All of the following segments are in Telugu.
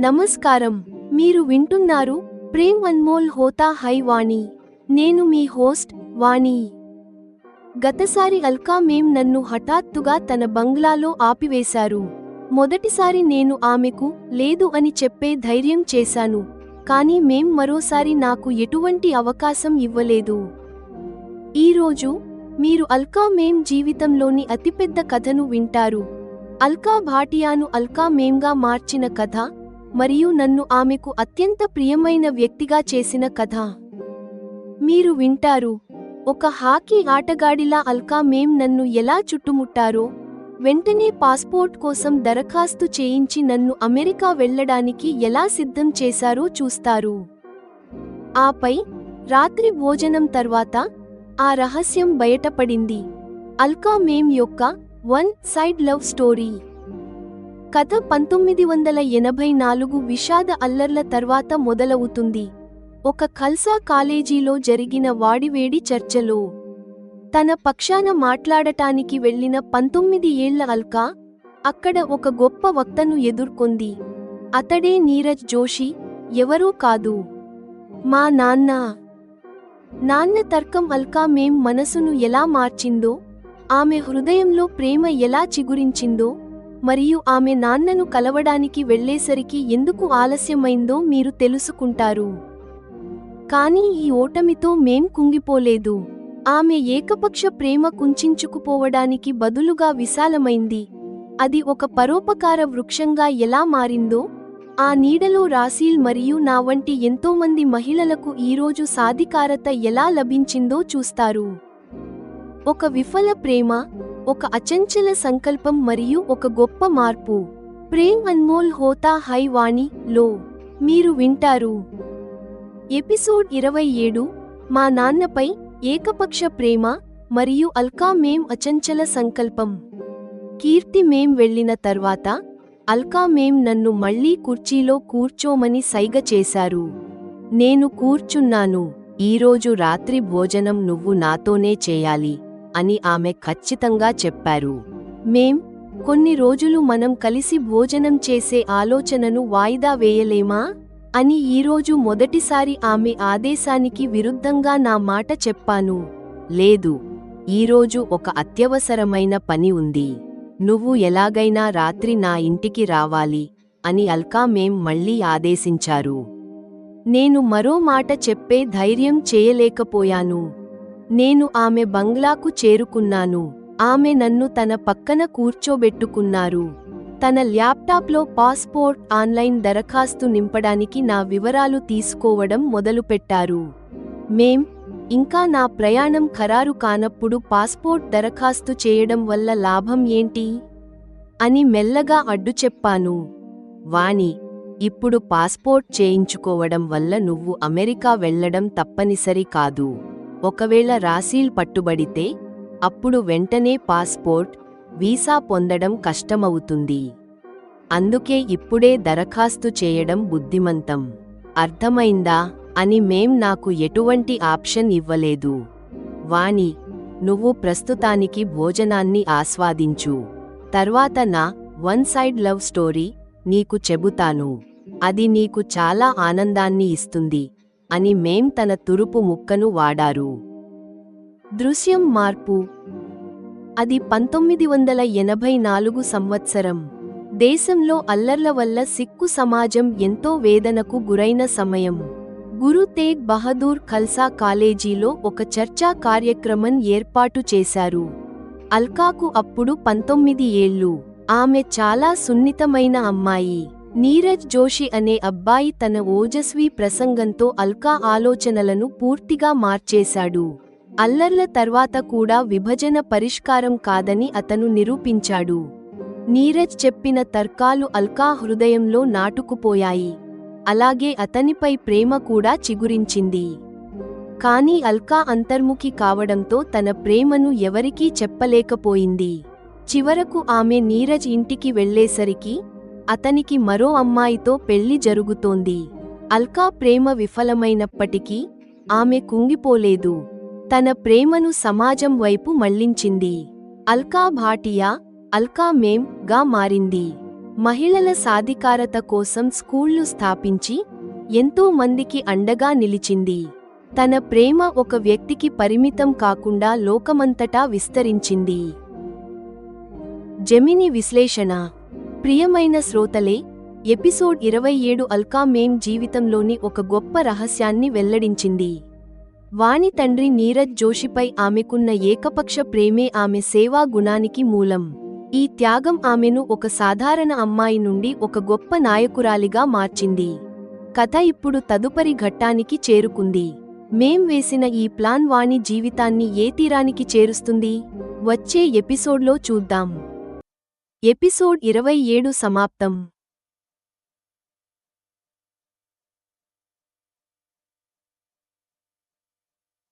నమస్కారం. మీరు వింటున్నారు ప్రేమ్ అన్మోల్ హోతా హై వాణి. నేను మీ హోస్ట్ వాణి. గతసారి అల్కా మేం నన్ను హఠాత్తుగా తన బంగ్లాలో ఆపివేశారు. మొదటిసారి నేను ఆమెకు లేదు అని చెప్పే ధైర్యం చేశాను, కానీ మేం మరోసారి నాకు ఎటువంటి అవకాశం ఇవ్వలేదు. ఈరోజు మీరు అల్కా మేం జీవితంలోని అతిపెద్ద కథను వింటారు. అల్కా భాటియాను అల్కా మేంగా మార్చిన కథ, మరియు నన్ను ఆమెకు అత్యంత ప్రియమైన వ్యక్తిగా చేసిన కథ. మీరు వింటారు, ఒక హాకీ ఆటగాడిలా అల్కా మేం నన్ను ఎలా చుట్టుముట్టారో, వెంటనే పాస్పోర్ట్ కోసం దరఖాస్తు చేయించి నన్ను అమెరికా వెళ్లడానికి ఎలా సిద్ధం చేశారో చూస్తారు. ఆపై రాత్రి భోజనం తర్వాత ఆ రహస్యం బయటపడింది. అల్కా మేం యొక్క వన్ సైడ్ లవ్ స్టోరీ కథ 1984 విషాద అల్లర్ల తర్వాత మొదలవుతుంది. ఒక ఖల్సా కాలేజీలో జరిగిన వాడివేడి చర్చలో తన పక్షాన మాట్లాడటానికి వెళ్లిన 19 ఏళ్ల అల్కా అక్కడ ఒక గొప్ప వక్తను ఎదుర్కొంది. అతడే నీరజ్ జోషి, ఎవరో కాదు, మా నాన్న. తర్కం అల్కా మేం మనసును ఎలా మార్చిందో, ఆమె హృదయంలో ప్రేమ ఎలా చిగురించిందో, మరియు ఆమె నాన్నను కలవడానికి వెళ్లేసరికి ఎందుకు ఆలస్యమైందో మీరు తెలుసుకుంటారు. కానీ ఈ ఓటమితో మేం కుంగిపోలేదు. ఆమె ఏకపక్ష ప్రేమ కుంచించుకుపోవడానికి బదులుగా విశాలమైంది. అది ఒక పరోపకార వృక్షంగా ఎలా మారిందో, ఆ నీడలో రాసీల్ మరియు నా వంటి ఎంతోమంది మహిళలకు ఈరోజు సాధికారత ఎలా లభించిందో చూస్తారు. ఒక విఫల ప్రేమ, ఒక అచంచల సంకల్పం మరియు ఒక గొప్ప మార్పు. ప్రేమ్ అన్మోల్ హోతా హై వాణి లో మీరు వింటారు. ఎపిసోడ్ 27 మా నాన్నపై ఏకపక్ష ప్రేమ మరియు అల్కా మేం అచంచల సంకల్పం. కీర్తి మేం వెళ్లిన తర్వాత అల్కా మేం నన్ను మళ్లీ కుర్చీలో కూర్చోమని సైగ చేశారు. నేను కూర్చున్నాను. ఈరోజు రాత్రి భోజనం నువ్వు నాతోనే చేయాలి అని ఆమె ఖచ్చితంగా చెప్పారు. మేం కొన్ని రోజులు మనం కలిసి భోజనం చేసే ఆలోచనను వాయిదా వేయలేమా అని ఈరోజు మొదటిసారి ఆమె ఆదేశానికి విరుద్ధంగా నా మాట చెప్పాను. లేదు, ఈరోజు ఒక అత్యవసరమైన పని ఉంది. నువ్వు ఎలాగైనా రాత్రి నా ఇంటికి రావాలి అని అల్కా మేం మళ్లీ ఆదేశించారు. నేను మరో మాట చెప్పే ధైర్యం చేయలేకపోయాను. నేను ఆమె బంగ్లాకు చేరుకున్నాను. ఆమె నన్ను తన పక్కన కూర్చోబెట్టుకున్నారు. తన ల్యాప్టాప్లో పాస్పోర్ట్ ఆన్లైన్ దరఖాస్తు నింపడానికి నా వివరాలు తీసుకోవడం మొదలుపెట్టారు. మేం ఇంకా నా ప్రయాణం ఖరారు కానప్పుడు పాస్పోర్ట్ దరఖాస్తు చేయడం వల్ల లాభం ఏంటి అని మెల్లగా అడ్డు చెప్పాను. వాణి, ఇప్పుడు పాస్పోర్ట్ చేయించుకోవడం వల్ల నువ్వు అమెరికా వెళ్లడం తప్పనిసరి కాదు. ఒకవేళ రాసీల్ పట్టుబడితే అప్పుడు వెంటనే పాస్పోర్ట్, వీసా పొందడం కష్టమవుతుంది. అందుకే ఇప్పుడే దరఖాస్తు చేయడం బుద్ధిమంతం. అర్థమైందా అని మేం నాకు ఎటువంటి ఆప్షన్ ఇవ్వలేదు. వాణి, నువ్వు ప్రస్తుతానికి భోజనాన్ని ఆస్వాదించు. తర్వాత నా వన్ సైడ్ లవ్ స్టోరీ నీకు చెబుతాను. అది నీకు చాలా ఆనందాన్ని ఇస్తుంది అని మేం తన తురుపు ముక్కను వాడారు. దృశ్యం మార్పు. అది 1984 సంవత్సరం. దేశంలో అల్లర్ల వల్ల సిక్కు సమాజం ఎంతో వేదనకు గురైన సమయం. గురు తేగ్ బహదూర్ ఖల్సా కాలేజీలో ఒక చర్చా కార్యక్రమం ఏర్పాటు చేశారు. అల్కాకు అప్పుడు 19 ఏళ్లు. ఆమె చాలా సున్నితమైన అమ్మాయి. నీరజ్ జోషి అనే అబ్బాయి తన ఓజస్వీ ప్రసంగంతో అల్కా ఆలోచనలను పూర్తిగా మార్చేశాడు. అల్లర్ల తర్వాత కూడా విభజన పరిష్కారం కాదని అతను నిరూపించాడు. నీరజ్ చెప్పిన తర్కాలు అల్కా హృదయంలో నాటుకుపోయాయి. అలాగే అతనిపై ప్రేమ కూడా చిగురించింది. కానీ అల్కా అంతర్ముఖి కావడంతో తన ప్రేమను ఎవరికీ చెప్పలేకపోయింది. చివరకు ఆమె నీరజ్ ఇంటికి వెళ్లేసరికి అతనికి మరో అమ్మాయితో పెళ్లి జరుగుతోంది. అల్కా ప్రేమ విఫలమైనప్పటికీ ఆమె కుంగిపోలేదు. తన ప్రేమను సమాజం వైపు మళ్లించింది. అల్కా భాటియా, అల్కా మేం గా మారింది. మహిళల సాధికారత కోసం స్కూళ్లు స్థాపించి ఎంతో మందికి అండగా నిలిచింది. తన ప్రేమ ఒక వ్యక్తికి పరిమితం కాకుండా లోకమంతటా విస్తరించింది. జెమిని విశ్లేషణ. ప్రియమైన శ్రోతలే, ఎపిసోడ్ 27 అల్కా మేం జీవితంలోని ఒక గొప్ప రహస్యాన్ని వెల్లడించింది. వాణి తండ్రి నీరజ్ జోషిపై ఆమెకున్న ఏకపక్ష ప్రేమే ఆమె సేవా గుణానికి మూలం. ఈ త్యాగం ఆమెను ఒక సాధారణ అమ్మాయి నుండి ఒక గొప్ప నాయకురాలిగా మార్చింది. కథ ఇప్పుడు తదుపరి ఘట్టానికి చేరుకుంది. మేం వేసిన ఈ ప్లాన్ వాణి జీవితాన్ని ఏ తీరానికి చేరుస్తుంది? వచ్చే ఎపిసోడ్లో చూద్దాం. ఎపిసోడ్ 27 సమాప్తం.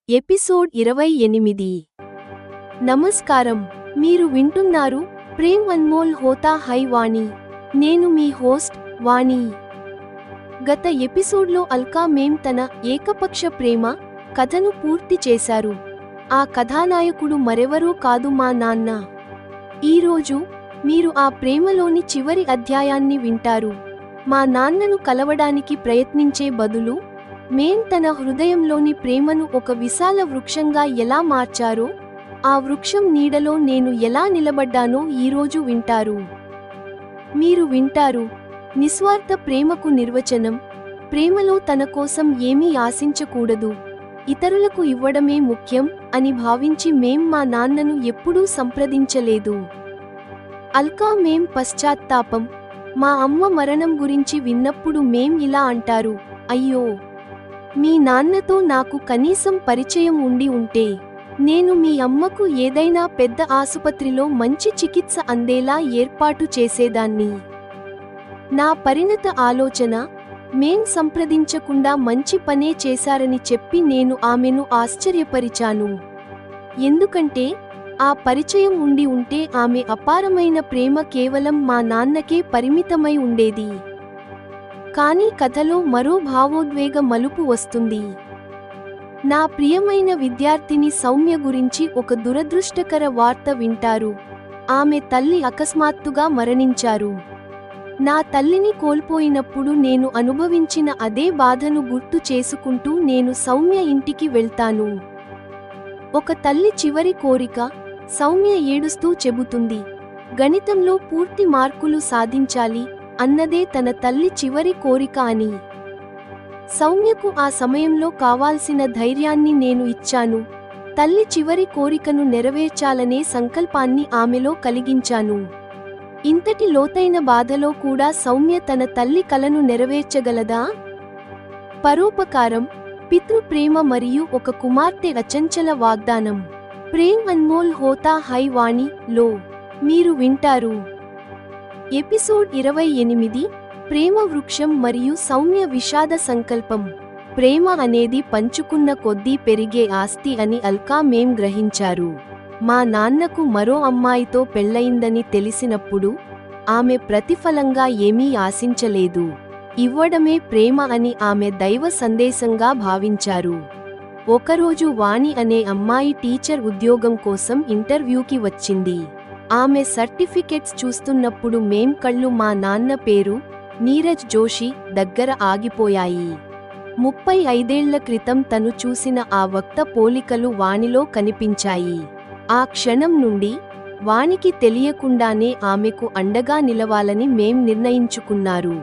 ఎపిసోడ్ 28. నమస్కారం, మీరు వింటున్నారు ప్రేమ్ అన్మోల్ హోతా హై వాణి. నేను మీ హోస్ట్ వాణి. గత ఎపిసోడ్లో అల్కా మేం తన ఏకపక్ష ప్రేమ కథను పూర్తి చేశారు. ఆ కథానాయకుడు మరెవరూ కాదు, మా నాన్న. ఈరోజు మీరు ఆ ప్రేమలోని చివరి అధ్యాయాన్ని వింటారు. మా నాన్నను కలవడానికి ప్రయత్నించే బదులు మేం తన హృదయంలోని ప్రేమను ఒక విశాల వృక్షంగా ఎలా మార్చారో, ఆ వృక్షం నీడలో నేను ఎలా నిలబడ్డానో ఈరోజు వింటారు. మీరు వింటారు నిస్వార్థ ప్రేమకు నిర్వచనం. ప్రేమలో తన కోసం ఏమీ ఆశించకూడదు, ఇతరులకు ఇవ్వడమే ముఖ్యం అని భావించి మేం మా నాన్నను ఎప్పుడూ సంప్రదించలేదు. అల్కా మేం పశ్చాత్తాపం. మా అమ్మ మరణం గురించి విన్నప్పుడు మేం ఇలా అంటారు, అయ్యో, మీ నాన్నతో నాకు కనీసం పరిచయం ఉండి ఉంటే నేను మీ అమ్మకు ఏదైనా పెద్ద ఆసుపత్రిలో మంచి చికిత్స అందేలా ఏర్పాటు చేసేదాన్ని. నా పరిణత ఆలోచన, మేం సంప్రదించకుండా మంచి పనే చేశారని చెప్పి నేను ఆమెను ఆశ్చర్యపరిచాను. ఎందుకంటే ఆ పరిచయం ఉండి ఉంటే ఆమె అపారమైన ప్రేమ కేవలం మా నాన్నకే పరిమితమై ఉండేది. కానీ కథలో మరో భావోద్వేగ మలుపు వస్తుంది. నా ప్రియమైన విద్యార్థిని సౌమ్య గురించి ఒక దురదృష్టకర వార్త వింటారు. ఆమె తల్లి అకస్మాత్తుగా మరణించారు. నా తల్లిని కోల్పోయినప్పుడు నేను అనుభవించిన అదే బాధను గుర్తు చేసుకుంటూ నేను సౌమ్య ఇంటికి వెళ్తాను. ఒక తల్లి చివరి కోరిక, సౌమ్య ఏడుస్తూ చెబుతుంది, గణితంలో పూర్తి మార్కులు సాధించాలి అన్నదే తన తల్లి చివరి కోరిక అని. సౌమ్యకు ఆ సమయంలో కావాల్సిన ధైర్యాన్ని నేను ఇచ్చాను. తల్లి చివరి కోరికను నెరవేర్చాలనే సంకల్పాన్ని ఆమెలో కలిగించాను. ఇంతటి లోతైన బాధలో కూడా సౌమ్య తన తల్లి కలను నెరవేర్చగలదా? పరోపకారం, పితృప్రేమ మరియు ఒక కుమార్తె అచంచల వాగ్దానం. ప్రేమ్ అన్మోల్ హోతా హై వాణి లో మీరు వింటారు. ఎపిసోడ్ 28. ప్రేమ వృక్షం మరియు సౌమ్య విషాద సంకల్పం. ప్రేమ అనేది పంచుకున్న కొద్దీ పెరిగే ఆస్తి అని అల్కా మేం గ్రహించారు. మా నాన్నకు మరో అమ్మాయితో పెళ్లయిందని తెలిసినప్పుడు ఆమె ప్రతిఫలంగా ఏమీ ఆశించలేదు. ఇవ్వడమే ప్రేమ అని ఆమె దైవ సందేశంగా భావించారు. ఒకరోజు వాణి అనే అమ్మాయి టీచర్ ఉద్యోగం కోసం ఇంటర్వ్యూకి వచ్చింది. ఆమె సర్టిఫికెట్స్ చూస్తున్నప్పుడు మేం కళ్ళు మా నాన్న పేరు, నీరజ్ జోషి, దగ్గర ఆగిపోయాయి. 35 ఏళ్ల క్రితం తను చూసిన ఆ వక్త పోలికలు వాణిలో కనిపించాయి. ఆ క్షణం నుండి వాణికి తెలియకుండానే ఆమెకు అండగా నిలవాలని మేం నిర్ణయించుకున్నారు.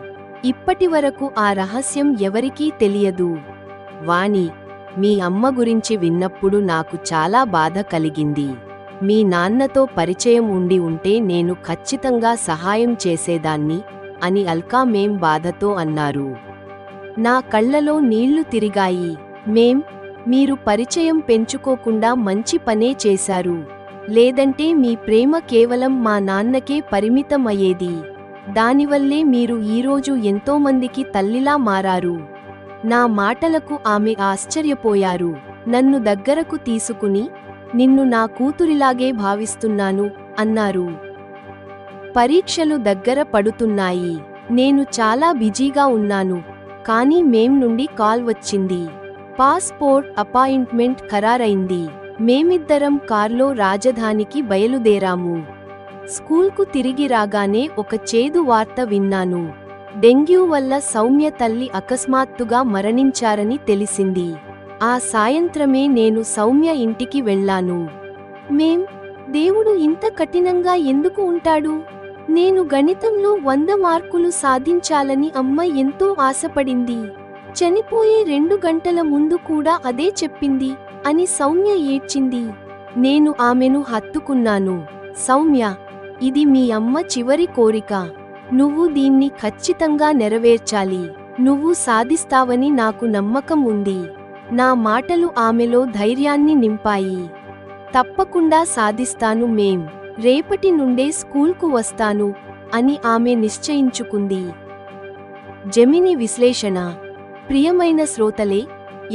ఇప్పటివరకు ఆ రహస్యం ఎవరికీ తెలియదు. వాణి, మీ అమ్మ గురించి విన్నప్పుడు నాకు చాలా బాధ కలిగింది. మీ నాన్నతో పరిచయం ఉండి ఉంటే నేను ఖచ్చితంగా సహాయం చేసేదాన్ని అని అల్కా మేం బాధతో అన్నారు. నా కళ్లలో నీళ్లు తిరిగాయి. మీరు పరిచయం పెంచుకోకుండా మంచి పనే చేశారు. లేదంటే మీ ప్రేమ కేవలం మా నాన్నకే పరిమితం అయ్యేది. దానివల్లే మీరు ఈరోజు ఎంతోమందికి తల్లిలా మారారు. నా మాటలకు ఆమె ఆశ్చర్యపోయారు. నన్ను దగ్గరకు తీసుకుని, నిన్ను నా కూతురిలాగే భావిస్తున్నాను అన్నారు. పరీక్షలు దగ్గర పడుతున్నాయి. నేను చాలా బిజీగా ఉన్నాను. కానీ మేం నుండి కాల్ వచ్చింది. పాస్పోర్ట్ అపాయింట్మెంట్ ఖరారైంది. మేమిద్దరం కార్లో రాజధానికి బయలుదేరాము. స్కూల్కు తిరిగి రాగానే ఒక చేదు వార్త విన్నాను. డెంగ్యూ వల్ల సౌమ్య తల్లి అకస్మాత్తుగా మరణించారని తెలిసింది. ఆ సాయంత్రమే నేను సౌమ్య ఇంటికి వెళ్ళాను. దేవుడు ఇంత కఠినంగా ఎందుకు ఉంటాడు? నేను గణితంలో 100 మార్కులు సాధించాలని అమ్మ ఎంతో ఆశపడింది. చనిపోయే 2 గంటల ముందు కూడా అదే చెప్పింది అని సౌమ్య ఏడ్చింది. నేను ఆమెను హత్తుకున్నాను. సౌమ్య, ఇది మీ అమ్మ చివరి కోరిక. నువ్వు దీన్ని ఖచ్చితంగా నెరవేర్చాలి. నువ్వు సాధిస్తావని నాకు నమ్మకం ఉంది. నా మాటలు ఆమెలో ధైర్యాన్ని నింపాయి. తప్పకుండా సాధిస్తాను రేపటి నుండే స్కూల్కు వస్తాను అని ఆమె నిశ్చయించుకుంది. జెమిని విశ్లేషణ. ప్రియమైన శ్రోతలే,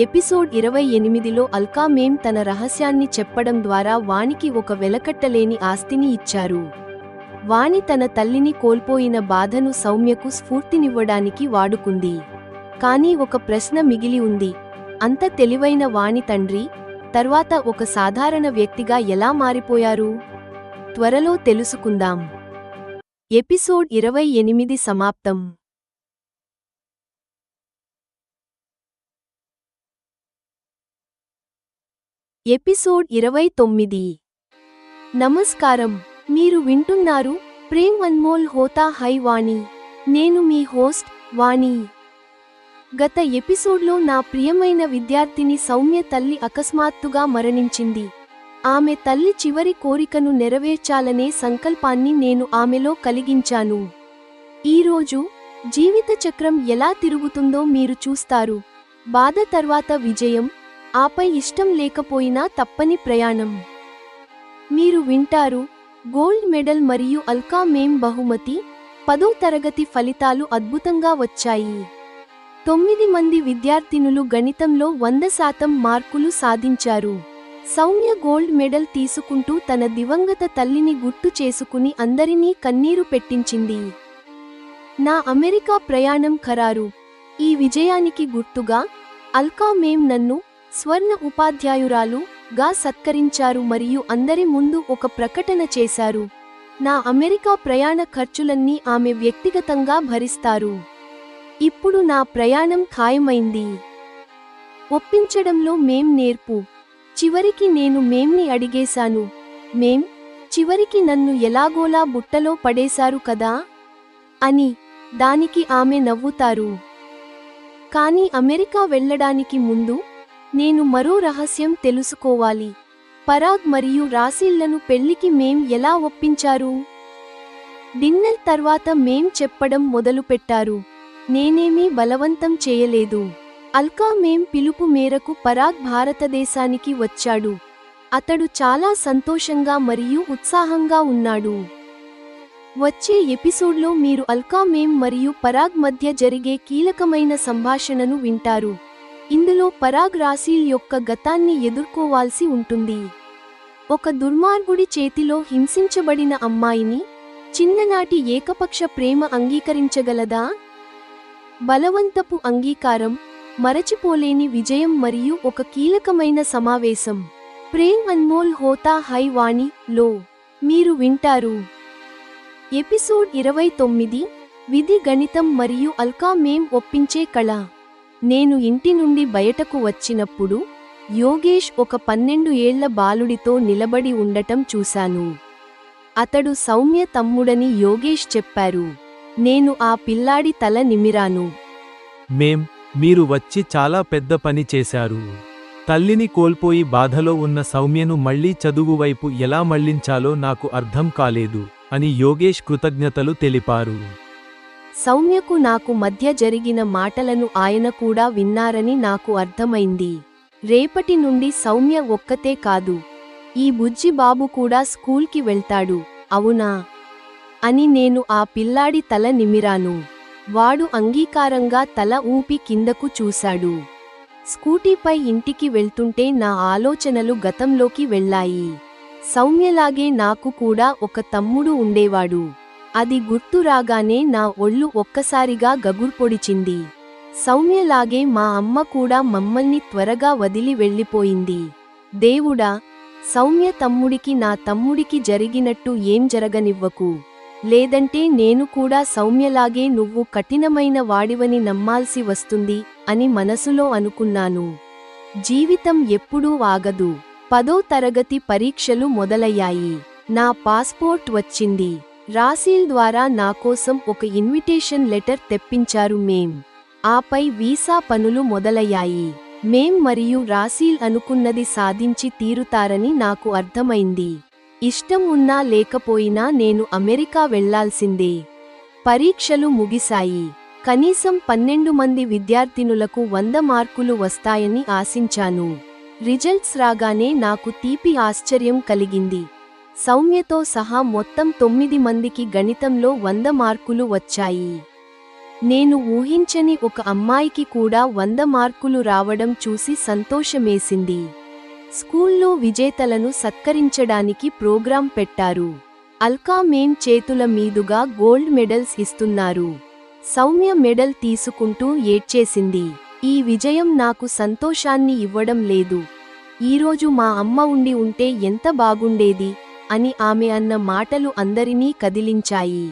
ఎపిసోడ్ 28లో అల్కా తన రహస్యాన్ని చెప్పడం ద్వారా వానికి ఒక వెలకట్టలేని ఆస్తిని ఇచ్చారు. వాణి తన తల్లిని కోల్పోయిన బాధను సౌమ్యకు స్ఫూర్తినివ్వడానికి వాడుకుంది. కానీ ఒక ప్రశ్న మిగిలి ఉంది. అంత తెలివైన వాణి తండ్రి తర్వాత ఒక సాధారణ వ్యక్తిగా ఎలా మారిపోయారు? త్వరలో తెలుసుకుందాం. ఎపిసోడ్ 28 సమాప్తం. ఎపిసోడ్ 29. నమస్కారం, మీరు వింటున్నారు ప్రేమ్ అన్మోల్ హోతా హై వాణి. నేను మీ హోస్ట్ వాణి. గత ఎపిసోడ్లో నా ప్రియమైన విద్యార్థిని సౌమ్య తల్లి అకస్మాత్తుగా మరణించింది. ఆమె తల్లి చివరి కోరికను నెరవేర్చాలనే సంకల్పాన్ని నేను ఆమెలో కలిగించాను. ఈరోజు జీవిత చక్రం ఎలా తిరుగుతుందో మీరు చూస్తారు. బాధ తర్వాత విజయం, ఆపై ఇష్టం లేకపోయినా తప్పని ప్రయాణం. మీరు వింటారు గోల్డ్ మెడల్ మరియు అల్కా బహుమతి. 10వ తరగతి ఫలితాలు అద్భుతంగా వచ్చాయి. 9 మంది విద్యార్థినులు గణితంలో 100% మార్కులు సాధించారు. సౌమ్య గోల్డ్ మెడల్ తీసుకుంటూ తన దివంగత తల్లిని గుర్తు చేసుకుని అందరినీ కన్నీరు పెట్టించింది. నా అమెరికా ప్రయాణం ఖరారు. ఈ విజయానికి గుర్తుగా అల్కా నన్ను స్వర్ణ ఉపాధ్యాయురాలు గా సత్కరించారు మరియు అందరి ముందు ఒక ప్రకటన చేశారు. నా అమెరికా ప్రయాణ ఖర్చులన్నీ ఆమె వ్యక్తిగతంగా భరిస్తారు. ఇప్పుడు నా ప్రయాణం ఖాయమైంది. ఒప్పించడంలో నేర్పు. చివరికి నేను ని అడిగేశాను. చివరికి నన్ను ఎలాగోలా బుట్టలో పడేశారు కదా అని. దానికి ఆమె నవ్వుతారు. కానీ అమెరికా వెళ్ళడానికి ముందు నేను మరో రహస్యం తెలుసుకోవాలి. పరాగ్ మరియు రాసిల్లను పెళ్లికి ఎలా ఒప్పించారు? డిన్నర్ తర్వాత చెప్పడం మొదలుపెట్టారు. నేనేమీ బలవంతం చేయలేదు. అల్కా పిలుపు మేరకు పరాగ్ భారతదేశానికి వచ్చాడు. అతడు చాలా సంతోషంగా మరియు ఉత్సాహంగా ఉన్నాడు. వచ్చే ఎపిసోడ్లో మీరు అల్కా మరియు పరాగ్ మధ్య జరిగే కీలకమైన సంభాషణను వింటారు. ఇందులో పరాగ్ రాసిల్ యొక్క గతాన్ని ఎదుర్కోవాల్సి ఉంటుంది. ఒక దుర్మార్గుడి చేతిలో హింసించబడిన అమ్మాయిని చిన్ననాటి ఏకపక్ష ప్రేమ అంగీకరించగలదా? బలవంతపు అంగీకారం, మరచిపోలేని విజయం మరియు ఒక కీలకమైన సమావేశం. ప్రేమ్ అన్మోల్ హోతా హై వాణి లో మీరు వింటారు. ఎపిసోడ్ 29. విధి, గణితం మరియు అల్కా ఒప్పించే కళ. నేను ఇంటి నుండి బయటకు వచ్చినప్పుడు యోగేష్ ఒక 12 ఏళ్ల బాలుడితో నిలబడి ఉండటం చూశాను. అతడు సౌమ్య తమ్ముడని యోగేష్ చెప్పారు. నేను ఆ పిల్లాడి తల నిమిరాను. మీరు వచ్చి చాలా పెద్ద పని చేశారు. తల్లిని కోల్పోయి బాధలో ఉన్న సౌమ్యను మళ్లీ చదువు వైపు ఎలా మళ్లించాలో నాకు అర్థం కాలేదు అని యోగేష్ కృతజ్ఞతలు తెలిపారు. సౌమ్యకు నాకు మధ్య జరిగిన మాటలను ఆయన కూడా విన్నారని నాకు అర్థమైంది. రేపటి నుండి సౌమ్య ఒక్కతే కాదు, ఈ బుజ్జి బాబు కూడా స్కూల్కి వెళ్తాడు, అవునా అని నేను ఆ పిల్లాడి తల నిమిరాను. వాడు అంగీకారంగా తల ఊపి కిందకు చూశాడు. స్కూటీపై ఇంటికి వెళ్తుంటే నా ఆలోచనలు గతంలోకి వెళ్ళాయి. సౌమ్యలాగే నాకు కూడా ఒక తమ్ముడు ఉండేవాడు. అది గుర్తు రాగానే నా ఒళ్ళు ఒక్కసారిగా గగుర్పొడిచింది. సౌమ్యలాగే మా అమ్మ కూడా మమ్మల్ని త్వరగా వదిలి వెళ్ళిపోయింది. దేవుడా, సౌమ్య తమ్ముడికి నా తమ్ముడికి జరిగినట్టు ఏం జరగనివ్వకు. లేదంటే నేను కూడా సౌమ్యలాగే నువ్వు కఠినమైన వాడివని నమ్మాల్సి వస్తుంది అని మనసులో అనుకున్నాను. జీవితం ఎప్పుడూ ఆగదు. 10వ తరగతి పరీక్షలు మొదలయ్యాయి. నా పాస్పోర్ట్ వచ్చింది. రాసీల్ ద్వారా నాకోసం ఒక ఇన్విటేషన్ లెటర్ తెప్పించారు మేం. ఆపై వీసా పనులు మొదలయ్యాయి. మేం మరియు రాసీల్ అనుకున్నది సాధించి తీరుతారని నాకు అర్థమైంది. ఇష్టం ఉన్నా లేకపోయినా నేను అమెరికా వెళ్లాల్సిందే. పరీక్షలు ముగిశాయి. కనీసం 12 మంది విద్యార్థినులకు 100 మార్కులు వస్తాయని ఆశించాను. రిజల్ట్స్ రాగానే నాకు తీపి ఆశ్చర్యం కలిగింది. సౌమ్యతో సహా మొత్తం 9 మందికి గణితంలో 100 మార్కులు వచ్చాయి. నేను ఊహించని ఒక అమ్మాయికి కూడా 100 మార్కులు రావడం చూసి సంతోషమేసింది. స్కూల్లో విజేతలను సత్కరించడానికి ప్రోగ్రాం పెట్టారు. అల్కా మేం చేతుల మీదుగా గోల్డ్ మెడల్స్ ఇస్తున్నారు. సౌమ్య మెడల్ తీసుకుంటూ ఏడ్చేసింది. ఈ విజయం నాకు సంతోషాన్ని ఇవ్వడం లేదు. ఈరోజు మా అమ్మ ఉండి ఉంటే ఎంత బాగుండేది అని ఆమె అన్న మాటలు అందరినీ కదిలించాయి.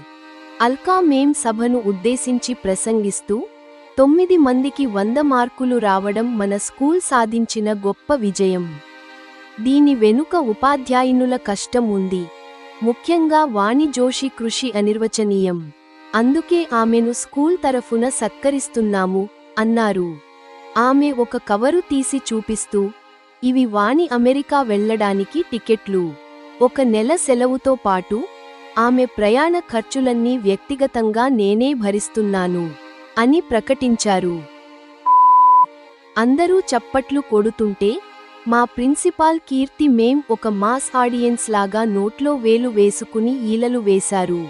అల్కా మేం సభను ఉద్దేశించి ప్రసంగిస్తూ 9 మందికి 100 మార్కులు రావడం మన స్కూల్ సాధించిన గొప్ప విజయం. దీని వెనుక ఉపాధ్యాయునుల కష్టం ఉంది. ముఖ్యంగా వాణి జోషి కృషి అనిర్వచనీయం. అందుకే ఆమెను స్కూల్ తరఫున సత్కరిస్తున్నాము అన్నారు. ఆమె ఒక కవరు తీసి చూపిస్తూ, ఇవి వాణి అమెరికా వెళ్లడానికి టికెట్లు. 1 నెల సెలవుతో పాటు ఆమె ప్రయాణ ఖర్చులన్నీ వ్యక్తిగతంగా నేనే భరిస్తున్నాను అని ప్రకటించారు. అందరూ చప్పట్లు కొడుతుంటే మా ప్రిన్సిపాల్ కీర్తి మేం ఒక మాస్ ఆడియన్స్ లాగా నోట్లో వేలు వేసుకుని ఈలలు వేశారు.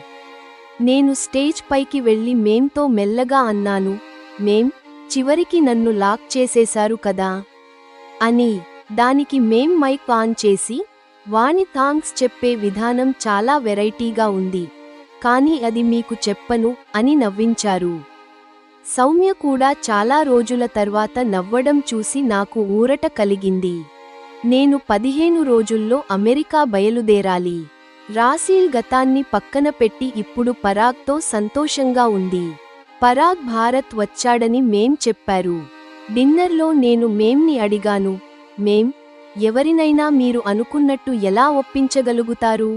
నేను స్టేజ్ పైకి వెళ్లి మేంతో మెల్లగా అన్నాను, మేం, చివరికి నన్ను లాక్ చేసేశారు కదా అని. దానికి మేం మైక్ ఆన్ చేసి, వాణి థాంక్స్ చెప్పే విధానం చాలా వెరైటీగా ఉంది, కానీ అది మీకు చెప్పను అని నవ్వించారు. సౌమ్య కూడా చాలా రోజుల తర్వాత నవ్వడం చూసి నాకు ఊరట కలిగింది. నేను 15 రోజుల్లో అమెరికా బయలుదేరాలి. రాసీల్ గతాన్ని పక్కన పెట్టి ఇప్పుడు పరాగ్తో సంతోషంగా ఉంది. పరాగ్ భారత్ వచ్చాడని మేం చెప్పారు. డిన్నర్లో నేను మేంని అడిగాను, మేం, ఎవరినైనా మీరు అనుకున్నట్టు ఎలా ఒప్పించగలుగుతారు?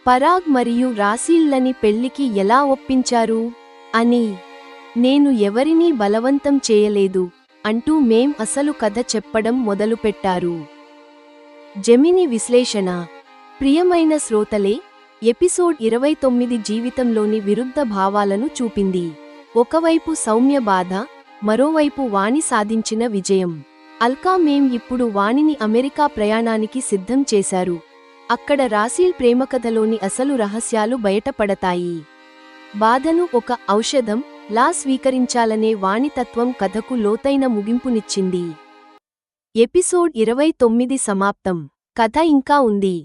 పరాగ్ మరియు రాసీల్లని పెళ్లికి ఎలా ఒప్పించారు అని. నేను ఎవరినీ బలవంతం చేయలేదు అంటూ మేం అసలు కథ చెప్పడం మొదలుపెట్టారు. జెమిని విశ్లేషణ. ప్రియమైన శ్రోతలే, ఎపిసోడ్ 29 జీవితంలోని విరుద్ధ భావాలను చూపింది. ఒకవైపు సౌమ్య బాధ, మరోవైపు వాణి సాధించిన విజయం. అల్కా మేం ఇప్పుడు వాణిని అమెరికా ప్రయాణానికి సిద్ధం చేశారు. అక్కడ రాసీల్ ప్రేమకథలోని అసలు రహస్యాలు బయటపడతాయి. బాధను ఒక ఔషధం లా స్వీకరించాలనే వాణితత్వం కథకు లోతైన ముగింపునిచ్చింది. ఎపిసోడ్ 29 సమాప్తం. కథ ఇంకా ఉంది.